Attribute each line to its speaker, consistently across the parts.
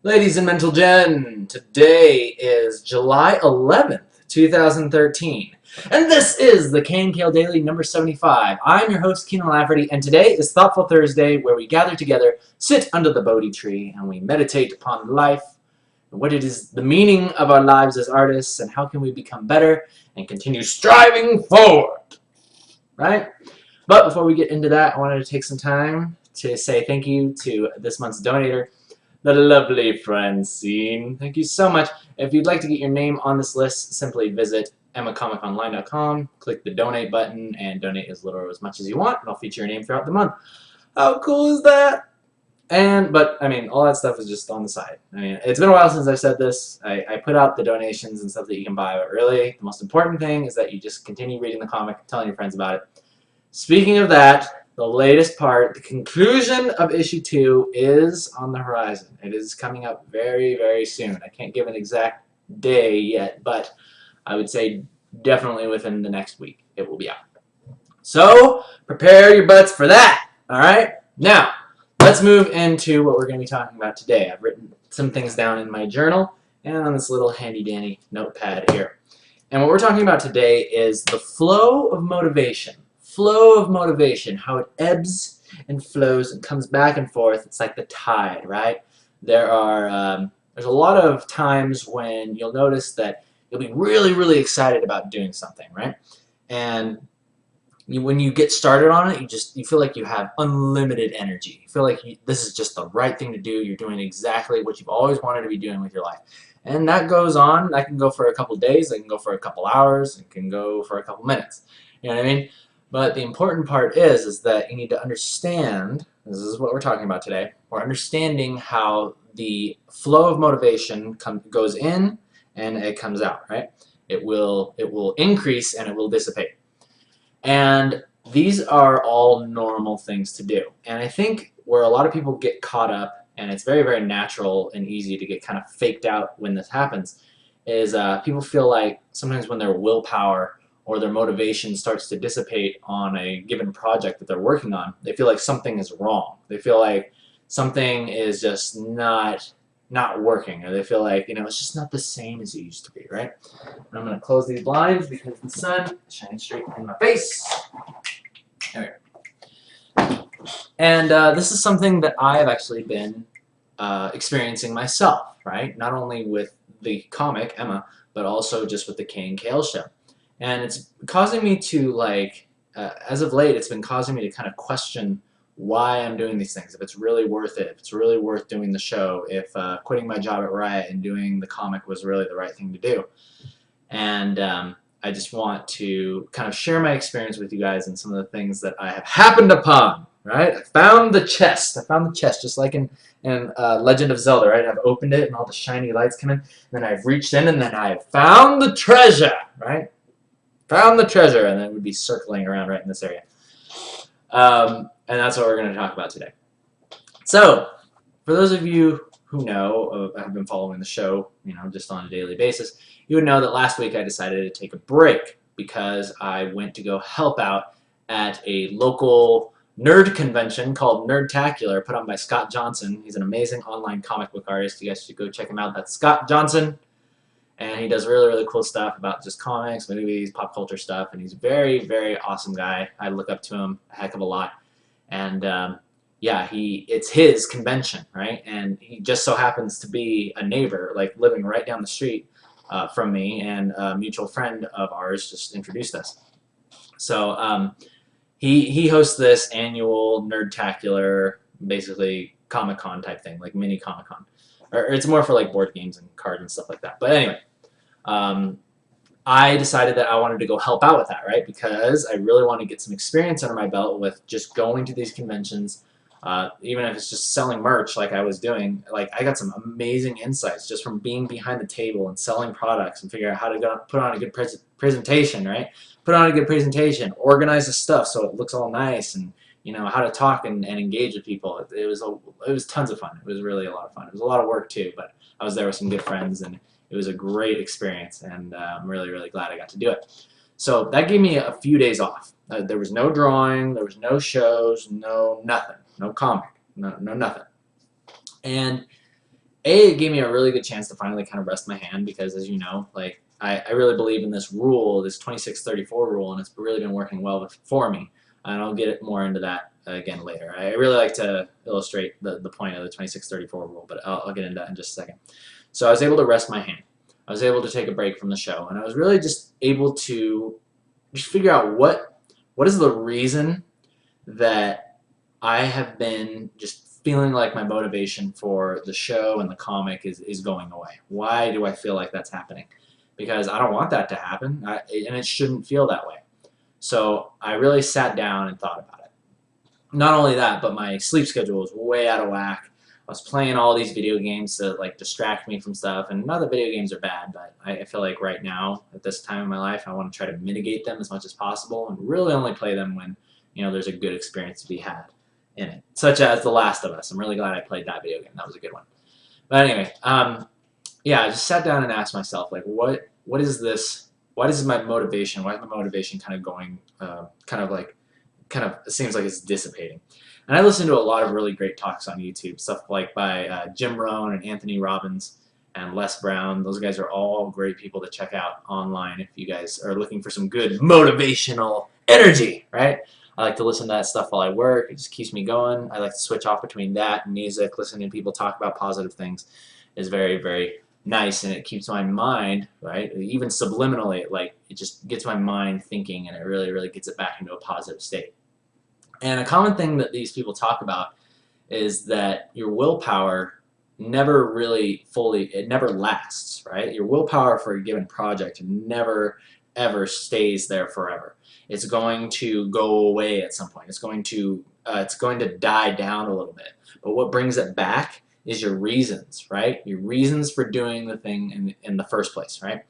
Speaker 1: Ladies and Mental Gen, today is July 11th, 2013, and this is the KNKL Daily number 75. I'm your host, Keenan Lafferty, and today is Thoughtful Thursday, where we gather together, sit under the Bodhi tree, and we meditate upon life, what it is, the meaning of our lives as artists, and how can we become better and continue striving forward, right? But before we get into that, I wanted to take some time to say thank you to this month's donator, the lovely Francine. Thank you so much. If you'd like to get your name on this list, simply visit emmacomiconline.com, click the donate button, and donate as little or as much as you want, and I'll feature your name throughout the month. How cool is that? But I mean, all that stuff is just on the side. I mean, it's been a while since I've said this. I put out the donations and stuff that you can buy, but really, the most important thing is that you just continue reading the comic, telling your friends about it. Speaking of that, the latest part, the conclusion of issue 2 is on the horizon. It is coming up very, very soon. I can't give an exact day yet, but I would say definitely within the next week it will be out. So prepare your butts for that. All right? Now, let's move into what we're going to be talking about today. I've written some things down in my journal and on this little handy-dandy notepad here. And what we're talking about today is the flow of motivation. Flow of motivation, how it ebbs and flows and comes back and forth. It's like the tide, right? There's a lot of times when you'll notice that you'll be really, really excited about doing something, right? And when you get started on it, you feel like you have unlimited energy. You feel like this is just the right thing to do. You're doing exactly what you've always wanted to be doing with your life. And that goes on. That can go for a couple days. That can go for a couple hours. It can go for a couple minutes. You know what I mean? But the important part is that you need to understand, this is what we're talking about today, we're understanding how the flow of motivation goes in and it comes out, right? It will increase and it will dissipate. And these are all normal things to do. And I think where a lot of people get caught up, and it's very, very natural and easy to get kind of faked out when this happens, is people feel like sometimes when their willpower or their motivation starts to dissipate on a given project that they're working on, they feel like something is wrong. They feel like something is just not working, or they feel like, it's just not the same as it used to be, right? And I'm going to close these blinds because the sun is shining straight in my face. There we go. And this is something that I have actually been experiencing myself, right? Not only with the comic, Emma, but also just with the KNKL show. And it's causing me to, as of late, it's been causing me to kind of question why I'm doing these things, if it's really worth it, if it's really worth doing the show, if quitting my job at Riot and doing the comic was really the right thing to do. And I just want to kind of share my experience with you guys and some of the things that I have happened upon, right? I found the chest. Just like in Legend of Zelda, right? I've opened it and all the shiny lights come in, and then I've reached in and then I've found the treasure, right? Found the treasure, and then it would be circling around right in this area. And that's what we're going to talk about today. So, for those of you who know, have been following the show, just on a daily basis, you would know that last week I decided to take a break because I went to go help out at a local nerd convention called Nerdtacular, put on by Scott Johnson. He's an amazing online comic book artist. You guys should go check him out. That's Scott Johnson. And he does really, really cool stuff about just comics, movies, pop culture stuff. And he's a very, very awesome guy. I look up to him a heck of a lot. And yeah, it's his convention, right? And he just so happens to be a neighbor, like living right down the street from me. And a mutual friend of ours just introduced us. So he hosts this annual Nerdtacular, basically Comic-Con type thing, like mini Comic-Con. Or it's more for like board games and cards and stuff like that. But anyway. I decided that I wanted to go help out with that, right? Because I really want to get some experience under my belt with just going to these conventions, even if it's just selling merch like I was doing. Like, I got some amazing insights just from being behind the table and selling products and figuring out how to put on a good presentation, right? Put on a good presentation, organize the stuff so it looks all nice, and how to talk and engage with people. It was tons of fun. It was really a lot of fun. It was a lot of work too, but I was there with some good friends, and it was a great experience, and I'm really, really glad I got to do it. So that gave me a few days off. There was no drawing, there was no shows, no nothing, no comic, no nothing. And it gave me a really good chance to finally kind of rest my hand because, as you know, like I really believe in this rule, this 26-34 rule, and it's really been working well for me. And I'll get more into that again later. I really like to illustrate the point of the 26-34 rule, but I'll get into that in just a second. So I was able to rest my hand. I was able to take a break from the show, and I was really just able to just figure out what is the reason that I have been just feeling like my motivation for the show and the comic is going away. Why do I feel like that's happening? Because I don't want that to happen, and it shouldn't feel that way. So I really sat down and thought about it. Not only that, but my sleep schedule was way out of whack. I was playing all these video games to like distract me from stuff, and not that video games are bad, but I feel like right now, at this time in my life, I want to try to mitigate them as much as possible and really only play them when there's a good experience to be had in it, such as The Last of Us. I'm really glad I played that video game. That was a good one. But anyway, yeah, I just sat down and asked myself, like, what is this? What is my motivation? Why is my motivation kind of going, it seems like it's dissipating. And I listen to a lot of really great talks on YouTube, stuff like by Jim Rohn and Anthony Robbins and Les Brown. Those guys are all great people to check out online if you guys are looking for some good motivational energy, right? I like to listen to that stuff while I work. It just keeps me going. I like to switch off between that and music. Listening to people talk about positive things is very, very nice, and it keeps my mind, right? Even subliminally, it just gets my mind thinking, and it really, really gets it back into a positive state. And a common thing that these people talk about is that your willpower never really it never lasts, right? Your willpower for a given project never, ever stays there forever. It's going to go away at some point. It's going to die down a little bit. But what brings it back is your reasons, right? Your reasons for doing the thing in the first place, right?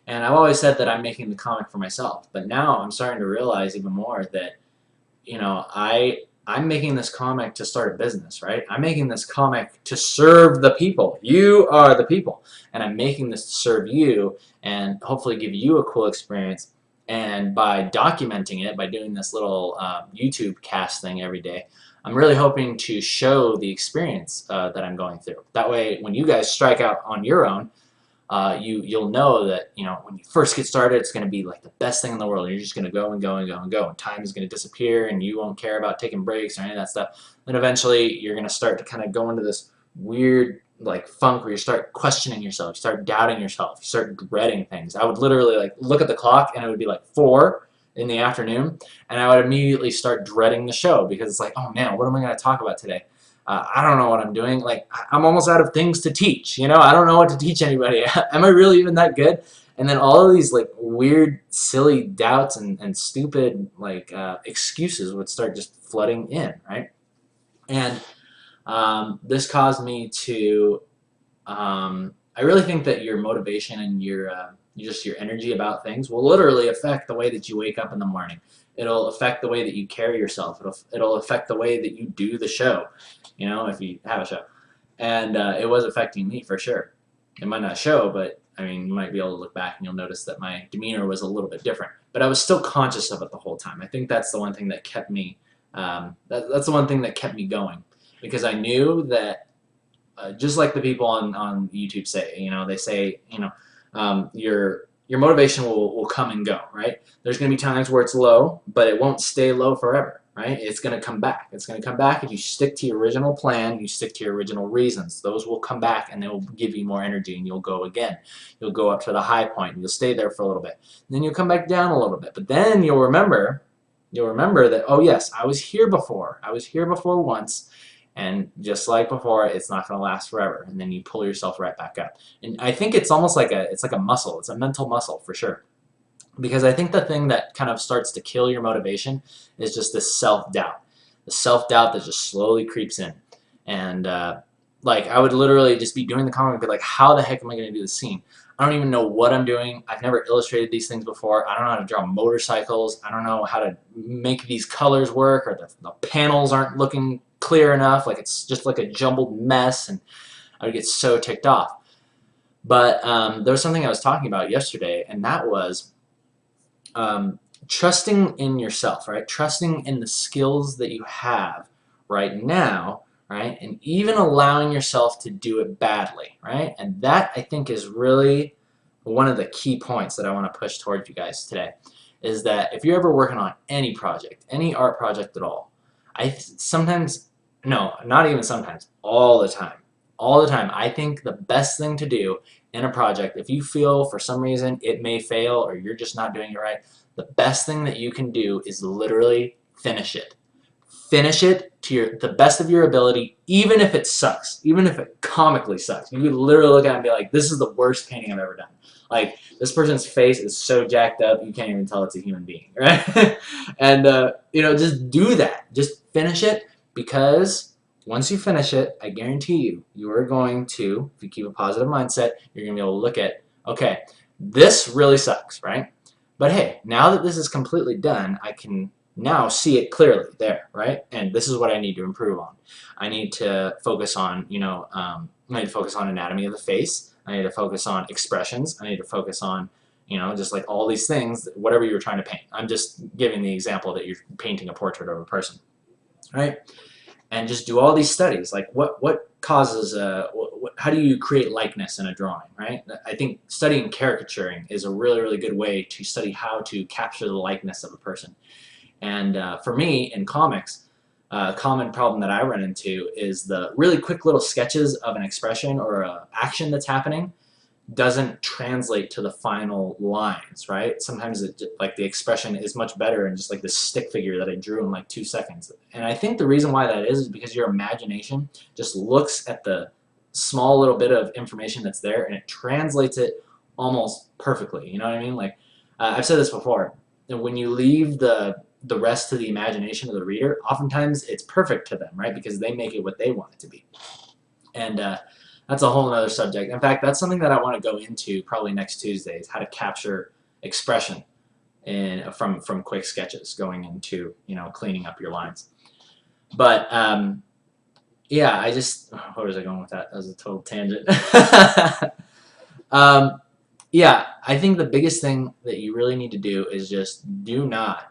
Speaker 1: And I've always said that I'm making the comic for myself, but now I'm starting to realize even more that I'm making this comic to start a business, right? I'm making this comic to serve the people. You are the people. And I'm making this to serve you and hopefully give you a cool experience. And by documenting it, by doing this little YouTube cast thing every day, I'm really hoping to show the experience that I'm going through. That way, when you guys strike out on your own, you'll know that when you first get started, it's going to be like the best thing in the world. You're just going to go and go and go and go, and time is going to disappear, and you won't care about taking breaks or any of that stuff. Then eventually, you're going to start to kind of go into this weird funk where you start questioning yourself, you start doubting yourself, you start dreading things. I would literally look at the clock, and it would be 4 in the afternoon, and I would immediately start dreading the show because it's like, oh man, what am I going to talk about today? I don't know what I'm doing. I'm almost out of things to teach. I don't know what to teach anybody. Am I really even that good? And then all of these weird, silly doubts and stupid excuses would start just flooding in, right? And this caused me to. I really think that your motivation and your energy about things will literally affect the way that you wake up in the morning. It'll affect the way that you carry yourself. It'll affect the way that you do the show, if you have a show. And it was affecting me for sure. It might not show, but I mean, you might be able to look back and you'll notice that my demeanor was a little bit different. But I was still conscious of it the whole time. I think that's the one thing that kept me. That's the one thing that kept me going, because I knew that just like the people on YouTube say, they say, your motivation will come and go, right? There's going to be times where it's low, but it won't stay low forever, right? It's going to come back. It's going to come back if you stick to your original plan, you stick to your original reasons. Those will come back and they will give you more energy, and you'll go again. You'll go up to the high point and you'll stay there for a little bit. And then you'll come back down a little bit. But then you'll remember that, oh yes, I was here before. I was here before once. And just like before, it's not going to last forever. And then you pull yourself right back up. And I think it's almost like a muscle. It's a mental muscle for sure. Because I think the thing that kind of starts to kill your motivation is just this self-doubt. The self-doubt that just slowly creeps in. And I would literally just be doing the comic and be like, how the heck am I going to do this scene? I don't even know what I'm doing. I've never illustrated these things before. I don't know how to draw motorcycles. I don't know how to make these colors work, or the panels aren't looking clear enough. It's just a jumbled mess, and I would get so ticked off. But there was something I was talking about yesterday, and that was trusting in yourself, right? Trusting in the skills that you have right now right? And even allowing yourself to do it badly, right? And that, I think, is really one of the key points that I want to push towards you guys today, is that if you're ever working on any project, any art project at all, sometimes, no, not even sometimes, all the time, I think the best thing to do in a project, if you feel for some reason it may fail or you're just not doing it right, the best thing that you can do is literally finish it. Finish it to the best of your ability, even if it sucks, even if it comically sucks. You could literally look at it and be like, this is the worst painting I've ever done. Like, this person's face is so jacked up, you can't even tell it's a human being, right? And, you know, just do that. Just finish it, because once you finish it, I guarantee you, you are going to, if you keep a positive mindset, you're going to be able to look at, okay, this really sucks, right? But hey, now that this is completely done, I can now see it clearly there, right? And this is what I need to improve on. I need to focus on, you know, I need to focus on anatomy of the face. I need to focus on expressions. I need to focus on, you know, just like all these things, whatever you're trying to paint. I'm just giving the example that you're painting a portrait of a person, right? And just do all these studies, like what causes, how do you create likeness in a drawing, right? I think studying caricaturing is a really, really good way to study how to capture the likeness of a person. And for me, in comics, a common problem that I run into is the really quick little sketches of an expression or an action that's happening doesn't translate to the final lines, right? Sometimes like the expression is much better in just like this stick figure that I drew in like 2 seconds. And I think the reason why that is because your imagination just looks at the small little bit of information that's there and it translates it almost perfectly. You know what I mean? Like I've said this before, and when you leave the rest to the imagination of the reader, oftentimes it's perfect to them, right? Because they make it what they want it to be. And that's a whole other subject. In fact, that's something that I want to go into probably next Tuesday, is how to capture expression from quick sketches going into, you know, cleaning up your lines. But yeah, where was I going with that? That was a total tangent. Yeah, I think the biggest thing that you really need to do is just do not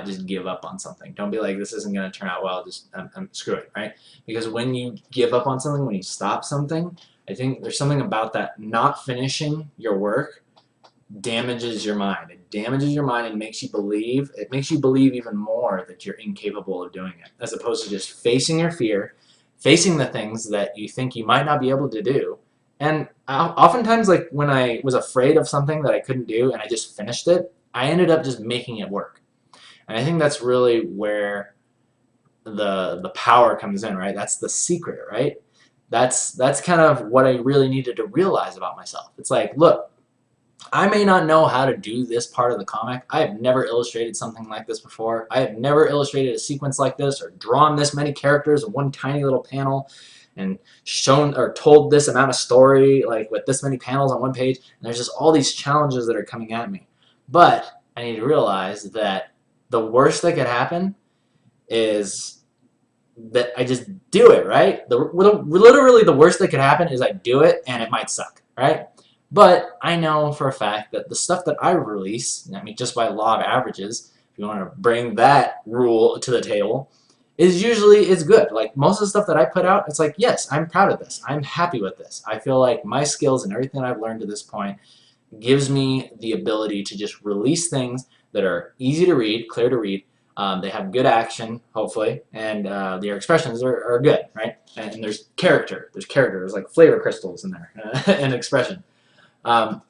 Speaker 1: just give up on something. Don't be like, this isn't going to turn out well, just screw it, right? Because when you give up on something, when you stop something, I think there's something about that not finishing your work damages your mind. It damages your mind and makes you believe, it makes you believe even more that you're incapable of doing it, as opposed to just facing your fear, facing the things that you think you might not be able to do. And oftentimes, like when I was afraid of something that I couldn't do and I just finished it, I ended up just making it work. And I think that's really where the power comes in, right? That's the secret, right? That's kind of what I really needed to realize about myself. It's like, look, I may not know how to do this part of the comic. I have never illustrated something like this before. I have never illustrated a sequence like this or drawn this many characters in one tiny little panel and shown or told this amount of story like with this many panels on one page. And there's just all these challenges that are coming at me. But I need to realize that the worst that could happen is that I just do it, right? Literally the worst that could happen is I do it and it might suck, right? But I know for a fact that the stuff that I release, I mean, just by law of averages, if you want to bring that rule to the table, is usually it's good. Like most of the stuff that I put out, it's like, yes, I'm proud of this. I'm happy with this. I feel like my skills and everything I've learned to this point gives me the ability to just release things that are easy to read, clear to read. They have good action, hopefully, and their expressions are good, right? And there's character. There's like flavor crystals in there and expression.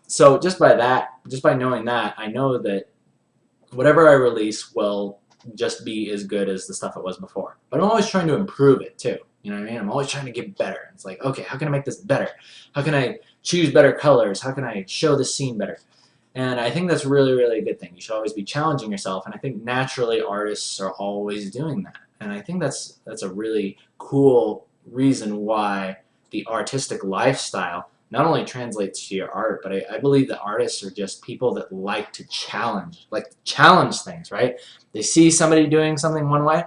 Speaker 1: So just by knowing that, I know that whatever I release will just be as good as the stuff it was before. But I'm always trying to improve it too. You know what I mean? I'm always trying to get better. It's like, okay, how can I make this better? How can I choose better colors? How can I show the scene better? And I think that's really, really a good thing. You should always be challenging yourself. And I think naturally artists are always doing that. And I think that's a really cool reason why the artistic lifestyle not only translates to your art, but I believe that artists are just people that like to challenge things, right? They see somebody doing something one way,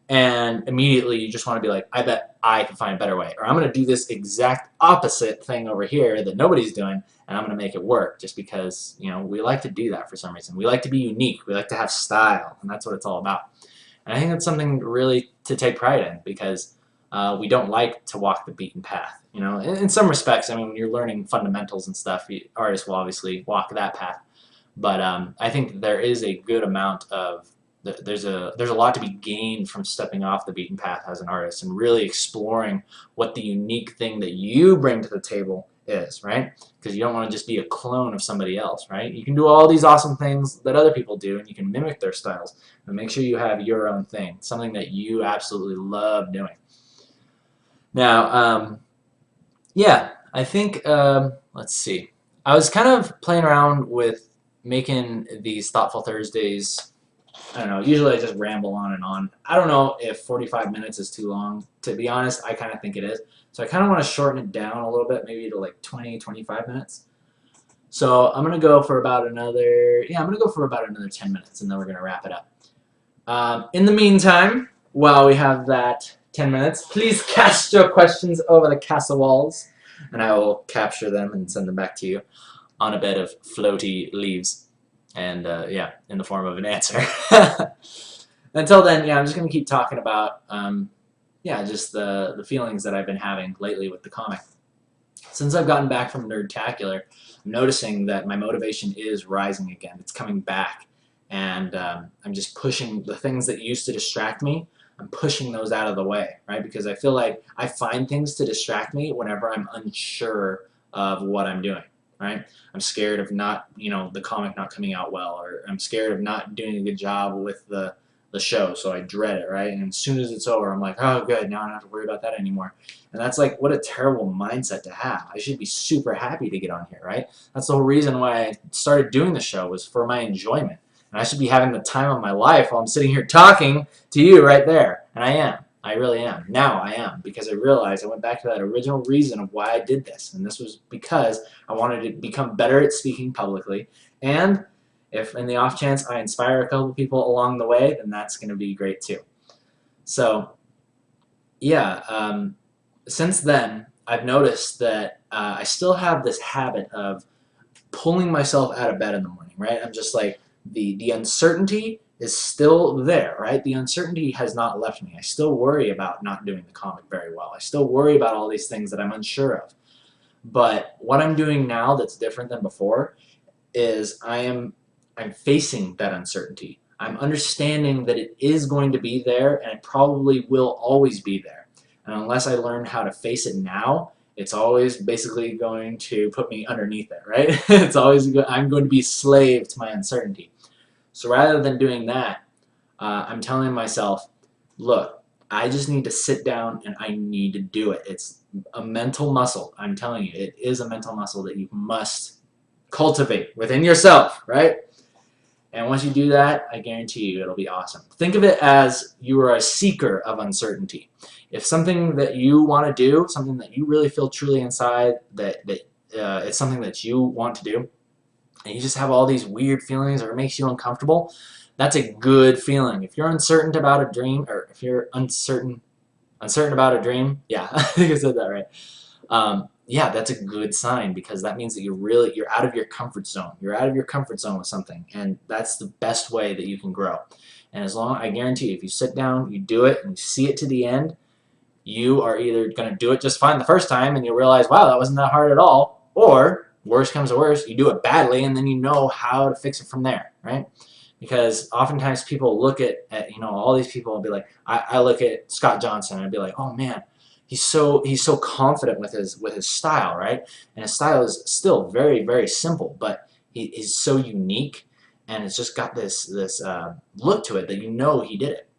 Speaker 1: and immediately you just want to be like, I bet I can find a better way. Or I'm going to do this exact opposite thing over here that nobody's doing, and I'm going to make it work just because, you know, we like to do that for some reason. We like to be unique. We like to have style, and that's what it's all about. And I think that's something really to take pride in because we don't like to walk the beaten path. You know, in some respects, I mean, when you're learning fundamentals and stuff, artists will obviously walk that path. But I think there is a good amount of there's a lot to be gained from stepping off the beaten path as an artist and really exploring what the unique thing that you bring to the table is, right? Because you don't want to just be a clone of somebody else, right? You can do all these awesome things that other people do, and you can mimic their styles, but make sure you have your own thing, something that you absolutely love doing. Now, yeah, I think, let's see. I was kind of playing around with making these Thoughtful Thursdays. I don't know, usually I just ramble on and on. I don't know if 45 minutes is too long. To be honest, I kind of think it is. So I kind of want to shorten it down a little bit, maybe to like 20, 25 minutes. So I'm going to go for about another, yeah, I'm going to go for about another 10 minutes, and then we're going to wrap it up. In the meantime, while we have that 10 minutes, please cast your questions over the castle walls, and I will capture them and send them back to you on a bed of floaty leaves. And yeah, in the form of an answer. Until then, yeah, I'm just going to keep talking about, yeah, just the feelings that I've been having lately with the comic. Since I've gotten back from Nerdtacular, I'm noticing that my motivation is rising again. It's coming back. And I'm just pushing the things that used to distract me. I'm pushing those out of the way, right? Because I feel like I find things to distract me whenever I'm unsure of what I'm doing, right? I'm scared of not, you know, the comic not coming out well, or I'm scared of not doing a good job with the show, so I dread it, right? And as soon as it's over, I'm like, oh, good, now I don't have to worry about that anymore. And that's like, what a terrible mindset to have. I should be super happy to get on here, right? That's the whole reason why I started doing the show, was for my enjoyment. And I should be having the time of my life while I'm sitting here talking to you right there. And I am. I really am. Now I am, because I realized I went back to that original reason of why I did this. And this was because I wanted to become better at speaking publicly. And if in the off chance I inspire a couple people along the way, then that's going to be great too. So, yeah, since then, I've noticed that I still have this habit of pulling myself out of bed in the morning, right? I'm just like, the uncertainty is still there, right? The uncertainty has not left me. I still worry about not doing the comic very well. I still worry about all these things that I'm unsure of. But what I'm doing now that's different than before is I'm facing that uncertainty. I'm understanding that it is going to be there, and it probably will always be there. And unless I learn how to face it now, it's always basically going to put me underneath it, right? It's always I'm going to be a slave to my uncertainty. So rather than doing that, I'm telling myself, look, I just need to sit down and I need to do it. It's a mental muscle. I'm telling you, it is a mental muscle that you must cultivate within yourself, right? And once you do that, I guarantee you it'll be awesome. Think of it as you are a seeker of uncertainty. If something that you want to do, something that you really feel truly inside that it's something that you want to do, and you just have all these weird feelings or it makes you uncomfortable, that's a good feeling. If you're uncertain about a dream, or if you're uncertain about a dream, yeah, I think I said that right. Yeah, that's a good sign, because that means that you're out of your comfort zone. You're out of your comfort zone with something, and that's the best way that you can grow. And I guarantee you, if you sit down, you do it, and you see it to the end, you are either going to do it just fine the first time, and you'll realize, wow, that wasn't that hard at all, or worst comes to worst, you do it badly, and then you know how to fix it from there, right? Because oftentimes people look at you know, all these people and be like, I look at Scott Johnson and I'd be like, oh man, he's so confident with his style, right? And his style is still very, very simple, but he's so unique, and it's just got this look to it that you know he did it.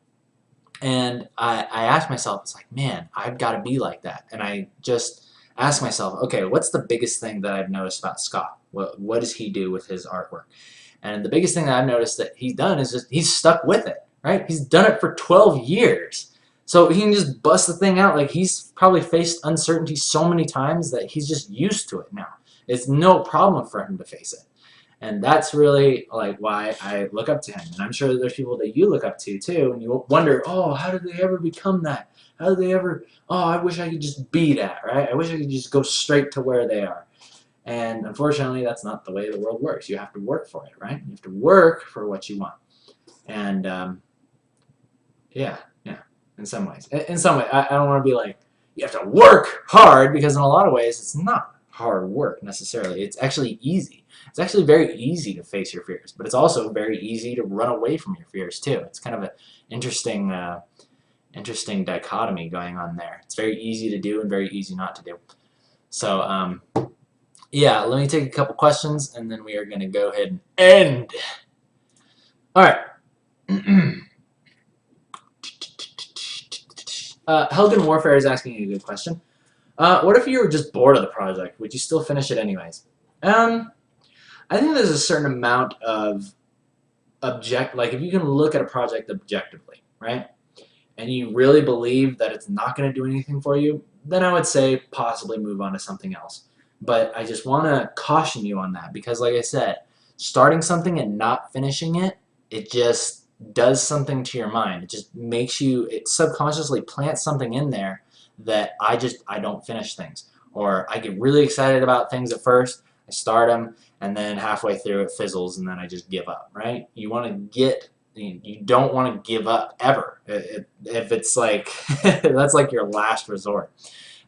Speaker 1: And I asked myself, it's like, man, I've got to be like that. And I just asked myself, okay, what's the biggest thing that I've noticed about Scott? What does he do with his artwork? And the biggest thing that I've noticed that he's done is just he's stuck with it, right? He's done it for 12 years. So he can just bust the thing out. Like, he's probably faced uncertainty so many times that he's just used to it now. It's no problem for him to face it. And that's really like why I look up to him. And I'm sure that there's people that you look up to too, and you wonder, oh, how did they ever become that? How did they ever, oh, I wish I could just be that, right? I wish I could just go straight to where they are. And unfortunately, that's not the way the world works. You have to work for it, right? You have to work for what you want. And yeah. In some ways. In some way, I don't want to be like, you have to work hard, because in a lot of ways, it's not hard work necessarily. It's actually easy. It's actually very easy to face your fears, but it's also very easy to run away from your fears too. It's kind of an interesting, interesting dichotomy going on there. It's very easy to do and very easy not to do. So, yeah, let me take a couple questions, and then we are going to go ahead and end. All right. Helgen Warfare is asking a good question. What if you were just bored of the project? Would you still finish it anyways? I think there's a certain amount of like if you can look at a project objectively, right? And you really believe that it's not going to do anything for you, then I would say possibly move on to something else. But I just want to caution you on that, because like I said, starting something and not finishing it, it just does something to your mind. It just makes you, it subconsciously plants something in there that I don't finish things. Or I get really excited about things at first, I start them, and then halfway through it fizzles, and then I just give up, right? You want to get, you don't want to give up ever. If it's like, that's like your last resort.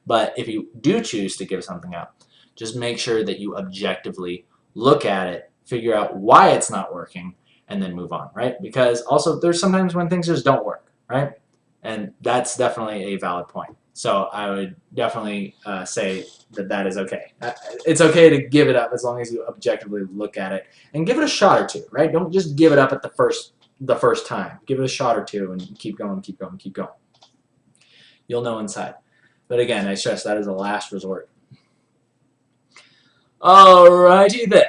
Speaker 1: But if you do choose to give something up, just make sure that you objectively look at it, figure out why it's not working, and then move on, right? Because also there's sometimes when things just don't work, right? And that's definitely a valid point. So I would definitely say that that is okay. It's okay to give it up as long as you objectively look at it and give it a shot or two, right? Don't just give it up at the first time. Give it a shot or two and keep going, keep going, keep going. You'll know inside. But again, I stress that is a last resort. Alrighty then.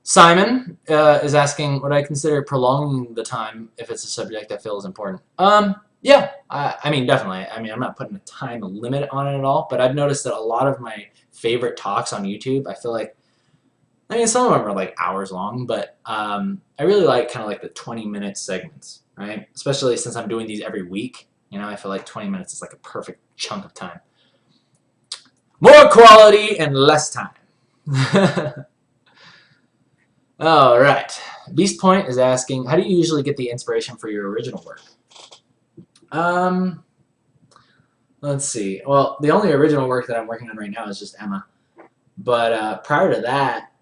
Speaker 1: Simon is asking, would I consider prolonging the time if it's a subject I feel is important? Yeah, I mean, definitely. I mean, I'm not putting a time limit on it at all, but I've noticed that a lot of my favorite talks on YouTube, I feel like, I mean, some of them are like hours long, but I really like kind of like the 20-minute segments, right? Especially since I'm doing these every week. You know, I feel like 20 minutes is like a perfect chunk of time. More quality and less time. All right. Beast Point is asking, how do you usually get the inspiration for your original work? Let's see. Well, the only original work that I'm working on right now is just Emma. But prior to that,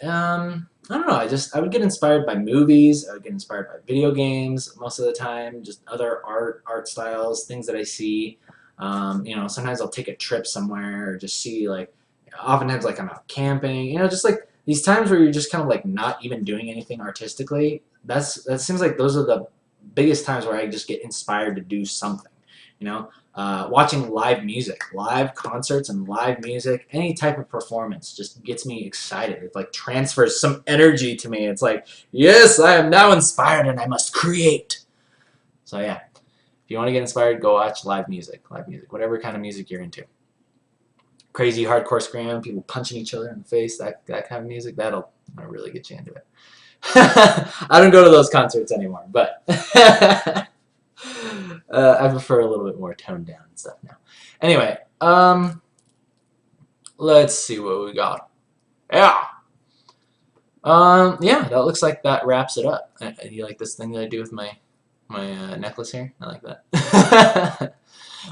Speaker 1: I don't know. I would get inspired by movies. I would get inspired by video games most of the time. Just other art styles, things that I see. You know, sometimes I'll take a trip somewhere or just see, like, oftentimes like I'm out camping. You know, just like these times where you're just kind of like not even doing anything artistically. That seems like those are the biggest times where I just get inspired to do something. You know, watching live music, live concerts and live music, any type of performance just gets me excited. It like transfers some energy to me. It's like, yes, I am now inspired and I must create. So yeah, if you want to get inspired, go watch live music, whatever kind of music you're into. Crazy hardcore screaming, people punching each other in the face, that kind of music, that'll really get you into it. I don't go to those concerts anymore, but I prefer a little bit more toned down and stuff now. Anyway, let's see what we got. Yeah. Yeah, that looks like that wraps it up. You like this thing that I do with my necklace here? I like that.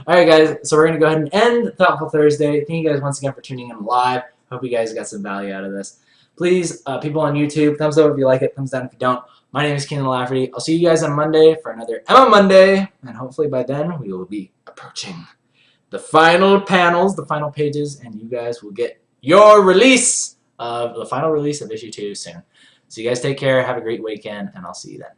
Speaker 1: Alright guys, so we're going to go ahead and end Thoughtful Thursday. Thank you guys once again for tuning in live. Hope you guys got some value out of this. Please, people on YouTube, thumbs up if you like it, thumbs down if you don't. My name is Kienan Lafferty. I'll see you guys on Monday for another Emma Monday, and hopefully by then we will be approaching the final panels, the final pages, and you guys will get your release of the final release of issue 2 soon. So you guys take care, have a great weekend, and I'll see you then.